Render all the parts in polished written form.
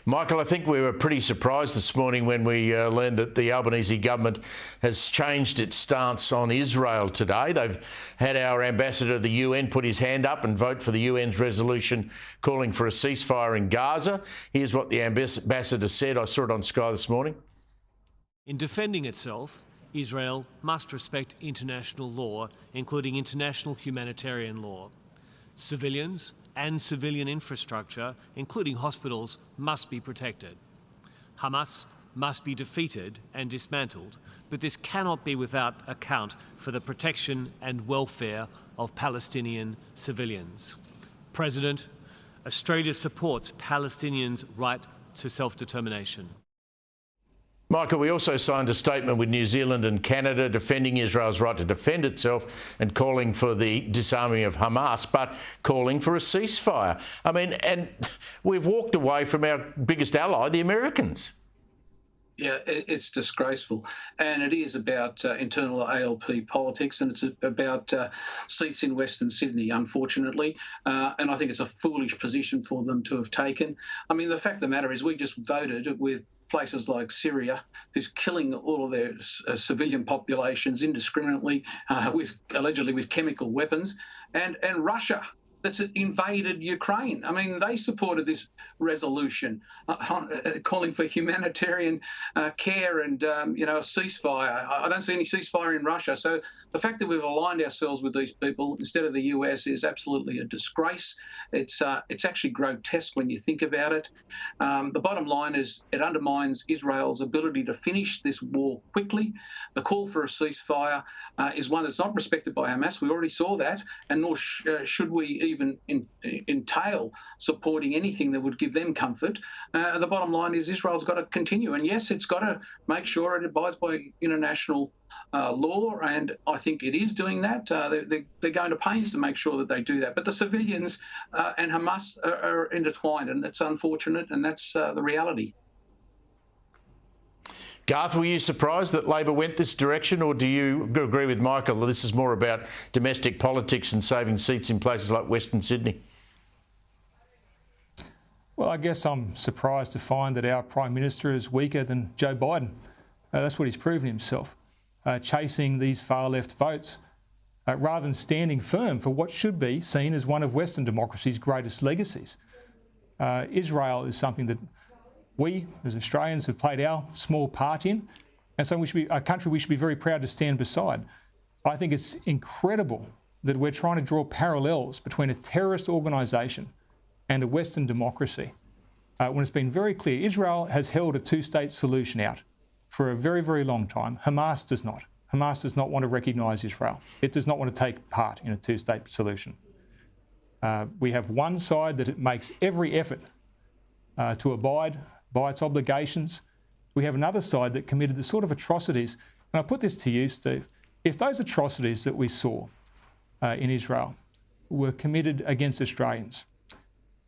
Michael, I think we were pretty surprised this morning when we learned that the Albanese government has changed its stance on Israel today. They've had our ambassador to the UN put his hand up and vote for the UN's resolution calling for a ceasefire in Gaza. Here's what the ambassador said. I saw it on Sky this morning. In defending itself, Israel must respect international law, including international humanitarian law. Civilians and civilian infrastructure, including hospitals, must be protected. Hamas must be defeated and dismantled, but this cannot be without account for the protection and welfare of Palestinian civilians. President, Australia supports Palestinians' right to self-determination. Michael, we also signed a statement with New Zealand and Canada defending Israel's right to defend itself and calling for the disarming of Hamas, but calling for a ceasefire. I mean, and we've walked away from our biggest ally, the Americans. Yeah, it's disgraceful. And it is about internal ALP politics, and it's about seats in Western Sydney, unfortunately. And I think it's a foolish position for them to have taken. I mean, the fact of the matter is we just voted with places like Syria, who's killing all of their civilian populations indiscriminately, allegedly with chemical weapons, and Russia, that's invaded Ukraine. I mean, they supported this resolution calling for humanitarian care and, a ceasefire. I don't see any ceasefire in Russia. So the fact that we've aligned ourselves with these people instead of the US is absolutely a disgrace. It's actually grotesque when you think about it. The bottom line is it undermines Israel's ability to finish this war quickly. The call for a ceasefire is one that's not respected by Hamas. We already saw that, and nor should we even entail supporting anything that would give them comfort. The bottom line is Israel's got to continue, and yes, it's got to make sure it abides by international law, and I think it is doing that. They're going to pains to make sure that they do that. But the civilians and Hamas are intertwined, and that's unfortunate, and that's the reality. Garth, were you surprised that Labor went this direction, or do you agree with Michael that this is more about domestic politics and saving seats in places like Western Sydney? Well, I guess I'm surprised to find that our Prime Minister is weaker than Joe Biden. That's what he's proven himself, chasing these far-left votes rather than standing firm for what should be seen as one of Western democracy's greatest legacies. Israel is something that we, as Australians, have played our small part in, and so we should be a country we should be very proud to stand beside. I think it's incredible that we're trying to draw parallels between a terrorist organisation and a Western democracy when it's been very clear Israel has held a two-state solution out for a very, very long time. Hamas does not. Hamas does not want to recognise Israel. It does not want to take part in a two-state solution. We have one side that it makes every effort to abide by its obligations. We have another side that committed the sort of atrocities, and I put this to you, Steve, if those atrocities that we saw in Israel were committed against Australians,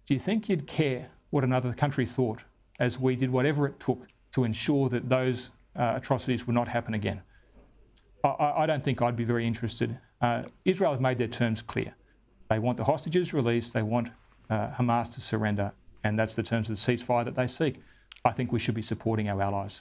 do you think you'd care what another country thought as we did whatever it took to ensure that those atrocities would not happen again? I don't think I'd be very interested. Israel have made their terms clear. They want the hostages released, they want Hamas to surrender, and that's the terms of the ceasefire that they seek. I think we should be supporting our allies.